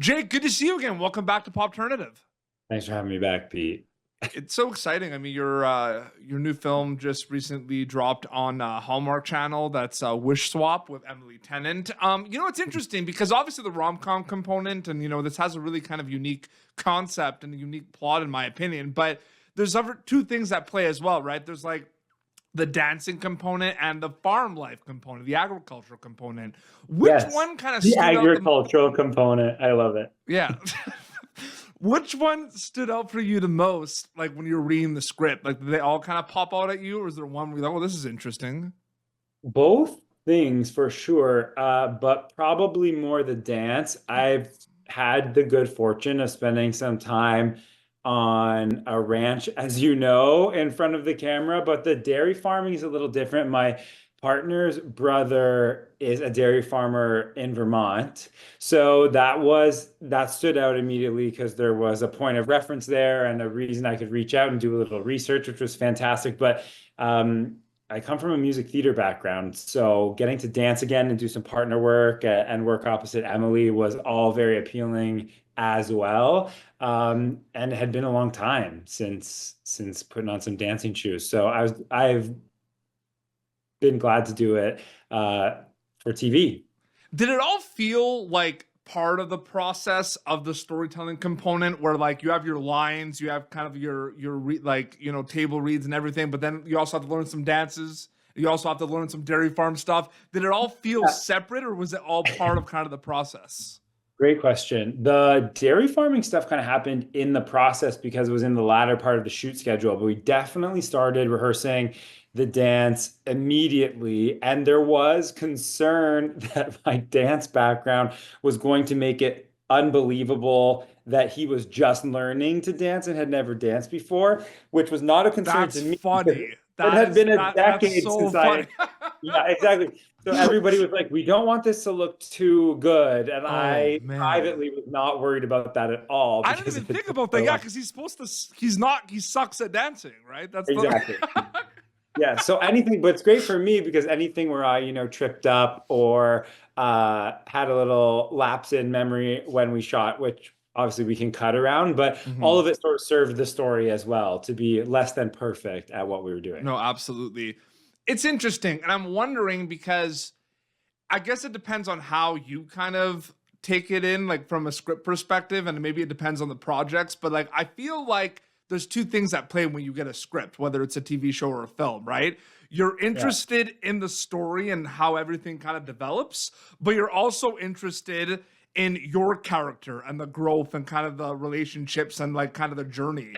Jake, good to see you again. Welcome back to Popternative. Thanks for having me back, Pete. It's so exciting. I mean, your new film just recently dropped on Hallmark Channel. That's Wish Swap with Emily Tennant. It's interesting because obviously the rom com component, and this has a really kind of unique concept and a unique plot, in my opinion. But there's other two things that play as well, right? There's like the dancing component and the farm life component, the agricultural component. Which Yes, one kind of the stood out the agricultural component. I love it. yeah. Which one stood out for you the most, like when you're reading the script? Like, did they all kind of pop out at you, or is there one where you're like, oh, this is interesting? Both things for sure, but probably more the dance. I've had the good fortune of spending some time on a ranch, as you know, in front of the camera, but the dairy farming is a little different. My partner's brother is a dairy farmer in Vermont. So that stood out immediately because there was a point of reference there and a reason I could reach out and do a little research, which was fantastic. But I come from a music theater background, so getting to dance again and do some partner work and work opposite Emily was all very appealing as well. And it had been a long time since putting on some dancing shoes. So I've been glad to do it for TV. Did it all feel like part of the process of the storytelling component, where like you have your lines, you have kind of your table reads and everything, but then you also have to learn some dances. You also have to learn some dairy farm stuff. Did it all feel separate, or was it all part of kind of the process? Great question. The dairy farming stuff kind of happened in the process because it was in the latter part of the shoot schedule, but we definitely started rehearsing the dance immediately. And there was concern that my dance background was going to make it unbelievable that he was just learning to dance and had never danced before, which was not a concern That's to me. funny. It had been a That's decade so since funny. yeah, exactly. So everybody was like, we don't want this to look too good. And Oh I man. privately was not worried about that at all I didn't because even if it think took about so that. Yeah, long. because he's supposed to. He's not. He sucks at dancing, right? That's the. Exactly. Yeah. So anything, but it's great for me because anything where I, tripped up or had a little lapse in memory when we shot, which obviously we can cut around, but all Mhm. of it sort of served the story as well to be less than perfect at what we were doing. No, absolutely. It's interesting, and I'm wondering because I guess it depends on how you kind of take it in, like from a script perspective, and maybe it depends on the projects. But like, I feel like there's two things that play when you get a script, whether it's a TV show or a film, right? You're Yeah. interested in the story and how everything kind of develops, but you're also interested in your character and the growth and kind of the relationships and like kind of the journey.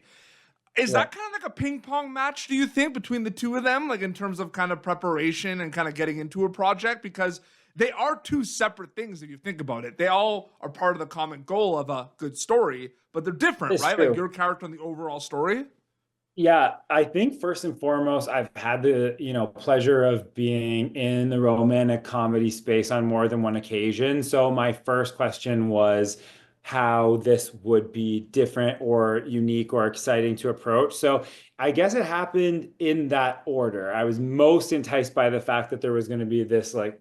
Is Yeah. that kind of like a ping pong match, do you think, between the two of them, like in terms of kind of preparation and kind of getting into a project? Because they are two separate things if you think about it. They all are part of the common goal of a good story, but they're different, It's right? Like true. your character and the overall story. Yeah, I think first and foremost, I've had the, pleasure of being in the romantic comedy space on more than one occasion. So my first question was how this would be different or unique or exciting to approach. So I guess it happened in that order. I was most enticed by the fact that there was going to be this like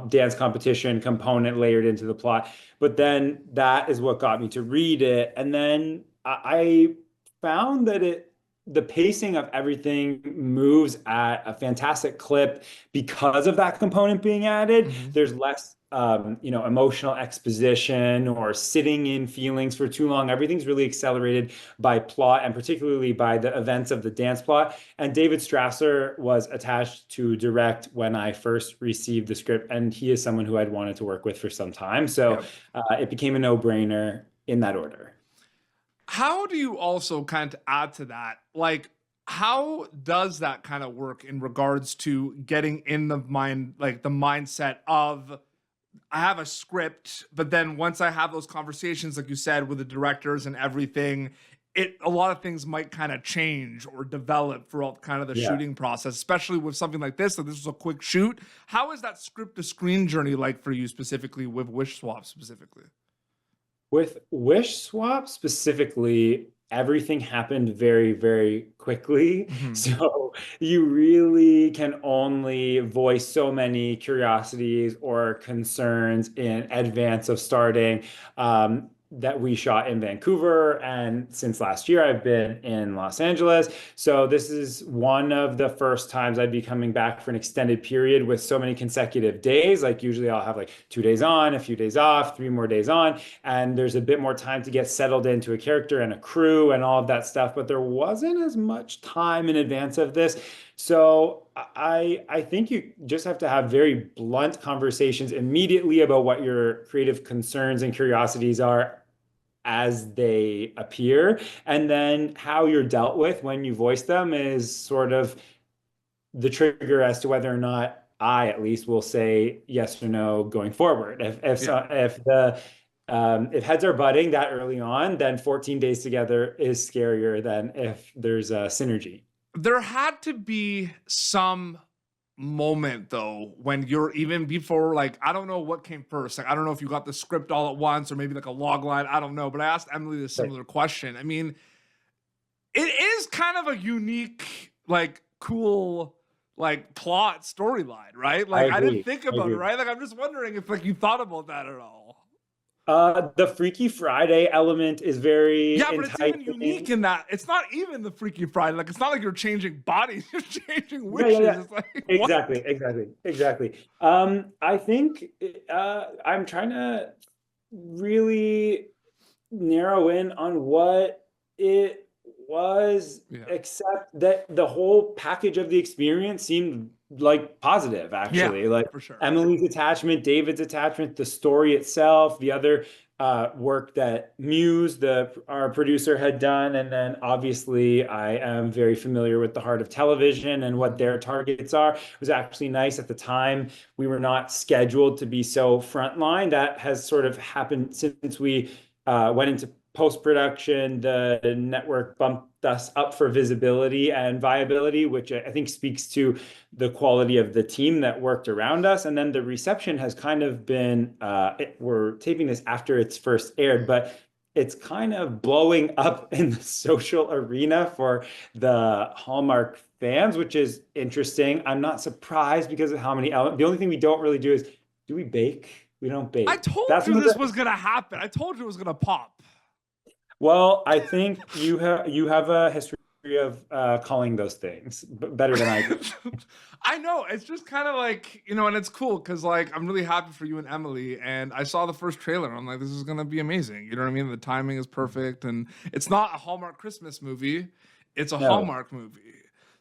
dance competition component layered into the plot. But then that is what got me to read it. And then I found that the pacing of everything moves at a fantastic clip because of that component being added. Mhm. There's less, emotional exposition or sitting in feelings for too long. Everything's really accelerated by plot and particularly by the events of the dance plot. And David Strasser was attached to direct when I first received the script, and he is someone who I'd wanted to work with for some time. So Yep. it became a no-brainer in that order. How do you also kind of add to that? Like, how does that kind of work in regards to getting in the mind, like the mindset of I have a script, but then once I have those conversations, like you said, with the directors and everything, a lot of things might kind of change or develop throughout kind of the Yeah. shooting process, especially with something like this. So this was a quick shoot. How is that script to screen journey like for you specifically with Wish Swap specifically? With Wish Swap specifically, everything happened very, very quickly. Mhm. So you really can only voice so many curiosities or concerns in advance of starting. that we shot in Vancouver, and since last year I've been in Los Angeles. So this is one of the first times I'd be coming back for an extended period with so many consecutive days. Like usually I'll have like 2 days on, a few days off, 3 more days on, and there's a bit more time to get settled into a character and a crew and all of that stuff. But there wasn't as much time in advance of this. So I think you just have to have very blunt conversations immediately about what your creative concerns and curiosities are as they appear. And then how you're dealt with when you voice them is sort of the trigger as to whether or not I at least will say yes or no going forward. Yeah. If heads are butting that early on, then 14 days together is scarier than if there's a synergy. There had to be some moment though when you're even before, like, I don't know what came first. Like, I don't know if you got the script all at once or maybe like a log line. I don't know. But I asked Emily this Right. similar question. I mean, it is kind of a unique, like, cool, like, plot storyline, right? I Like, I didn't agree. think I about it, agree. right? Like, I'm just wondering if like you thought about that at all. The Freaky Friday element is very Yeah, but it's even unique enticing. in that it's not even the Freaky Friday. Like, it's not like you're changing bodies, you're changing Yeah, yeah, wishes. yeah. It's like, what? Exactly. I think I'm trying to really narrow in on what it was, Yeah. except that the whole package of the experience seemed like positive, Yeah, actually. Like for sure. Emily's attachment, David's attachment, the story itself, the other work that Muse, our producer, had done, and then obviously I am very familiar with the Heart of Television and what Mhm. their targets are. It was actually nice at the time. We were not scheduled to be so frontline. That has sort of happened since we went into post production. The network bumped us up for visibility and viability, which I think speaks to the quality of the team that worked around us. And then the reception has kind of been, we're taping this after it's first aired, but it's kind of blowing up in the social arena for the Hallmark fans, which is interesting. I'm not surprised because of how many elements. The only thing we don't really do is, do we bake? We don't I bake. told That's you one of this the was gonna happen. I told you it was gonna pop. Well, I think you have a history of calling those things better than I do. I know. It's just kind of like, and it's cool because, like, I'm really happy for you and Emily. And I saw the first trailer. I'm like, this is going to be amazing. You know what I mean? The timing is perfect. And it's not a Hallmark Christmas movie, it's a No. Hallmark movie.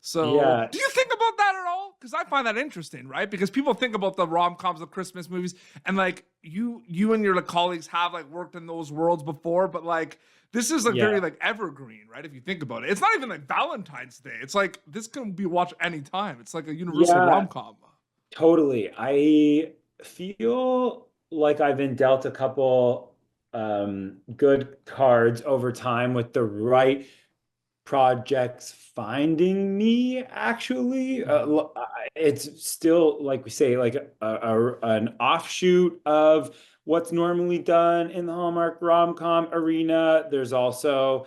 So, Yeah. do you think about that at all? Because I find that interesting, right? Because people think about the rom coms of Christmas movies, and like you and your like, colleagues have like worked in those worlds before, but like this is like very Yeah. like evergreen, right? If you think about it, it's not even like Valentine's Day. It's like this can be watched anytime. It's like a universal rom Yeah, com. totally. I feel like I've been dealt a couple good cards over time with the right projects finding me, actually. Mhm. It's still, like we say, like an offshoot of what's normally done in the Hallmark rom-com arena. There's also,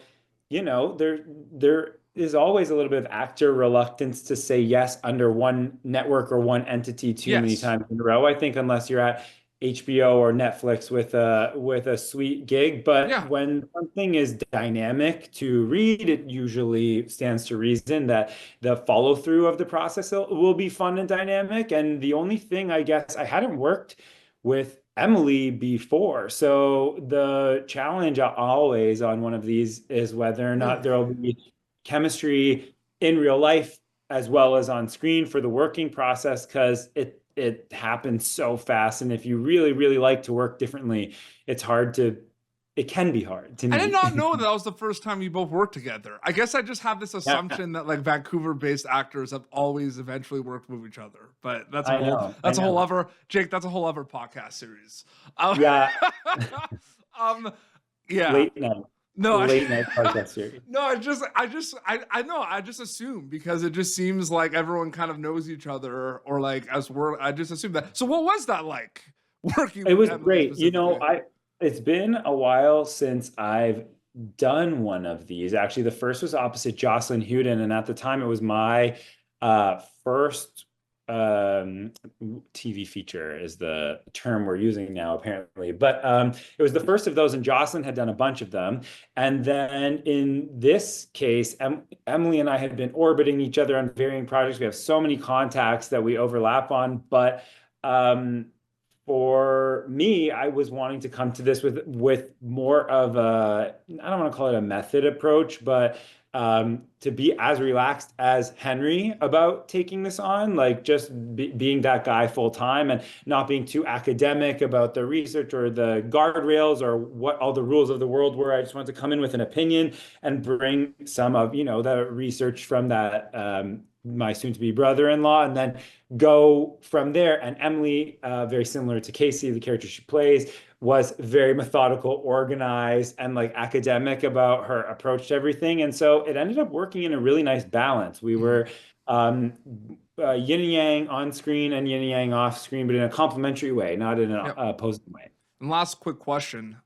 there is always a little bit of actor reluctance to say yes under one network or one entity too many Yes. times in a row. I think unless you're at HBO or Netflix with a sweet gig. But Yeah. when something is dynamic to read, it usually stands to reason that the follow through of the process will be fun and dynamic. And the only thing, I guess, I hadn't worked with Emily before. So the challenge always on one of these is whether or not Really. there will be chemistry in real life as well as on screen for the working process, because it happens so fast. And if you really, really like to work differently, it can be hard to I did meet. not know that was the first time you both worked together. I guess I just have this Yeah, assumption that like Vancouver-based actors have always eventually worked with each other. But that's a I whole know. I that's a whole know. other Jake. That's a whole other podcast series. Um, Yeah, um yeah. late night, No, late night podcast series. no, I know, I just assume because it just seems like everyone kind of knows each other or like as we're I just assume that. So what was that like working It with was Emily great. specifically? It's been a while since I've done one of these. Actually, the first was opposite Jocelyn Huden, and at the time it was my first TV feature is the term we're using now, apparently. But it was the first of those, and Jocelyn had done a bunch of them. And then in this case, Emily and I had been orbiting each other on varying projects. We have so many contacts that we overlap on, but for me, I was wanting to come to this with more of a, I don't want to call it a method approach, but to be as relaxed as Henry about taking this on, like just being that guy full time and not being too academic about the research or the guardrails or what all the rules of the world were. I just wanted to come in with an opinion and bring some of, the research from that, my soon-to-be brother-in-law, and then go from there. And Emily, very similar to Casey, the character she plays, was very methodical, organized, and like academic about her approach to everything. And so it ended up working in a really nice balance. We were yin and yang on screen and yin and yang off screen, but in a complementary way, not in an opposing way. And last quick question,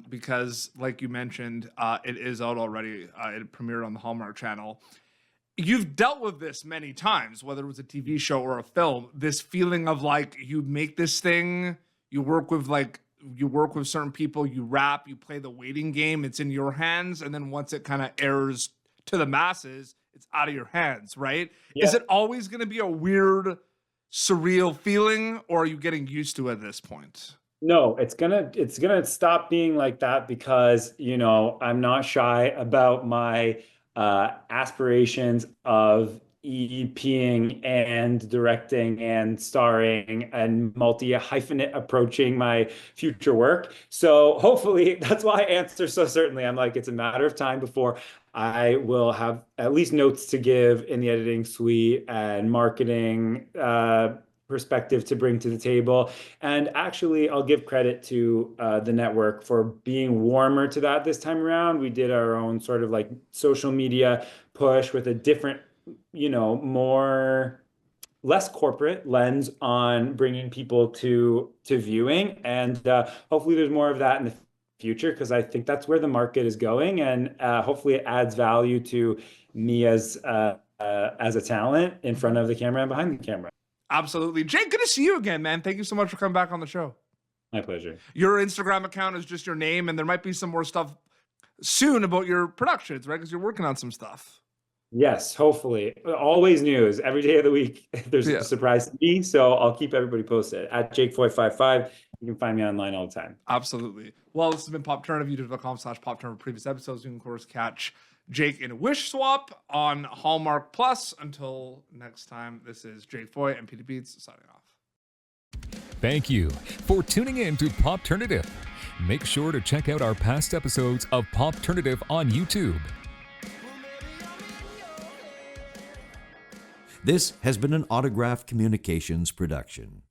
because like you mentioned, it is out already. It premiered on the Hallmark Channel. You've dealt with this many times, whether it was a TV show or a film, this feeling of like you make this thing, you work with certain people, you wrap, you play the waiting game, it's in your hands. And then once it kind of airs to the masses, it's out of your hands, right? Yeah. Is it always going to be a weird, surreal feeling, or are you getting used to it at this point? No, it's gonna stop being like that because, I'm not shy about my aspirations of EPing and directing and starring and multi-hyphenate approaching my future work. So hopefully that's why I answer so certainly. I'm like, it's a matter of time before I will have at least notes to give in the editing suite and marketing perspective to bring to the table. And actually, I'll give credit to the network for being warmer to that this time around. We did our own sort of like social media push with a different, less corporate lens on bringing people to viewing. And hopefully there's more of that in the future, because I think that's where the market is going. And hopefully it adds value to me as a talent in front of the camera and behind the camera. Absolutely. Jake, good to see you again, man. Thank you so much for coming back on the show. My pleasure. Your Instagram account is just your name, and there might be some more stuff soon about your productions, right? Because you're working on some stuff. Yes, hopefully. Always news. Every day of the week, there's a surprise to me. So I'll keep everybody posted. At JakeFoy55. You can find me online all the time. Absolutely. Well, this has been Pop Turner, youtube.com/PopTurner. Previous episodes, you can, of course, catch Jake in Wish Swap on Hallmark Plus. Until next time, this is Jake Foy and Peter Beats signing off. Thank you for tuning in to Popturnative. Make sure to check out our past episodes of Popturnative on YouTube. This has been an Autograph Communications production.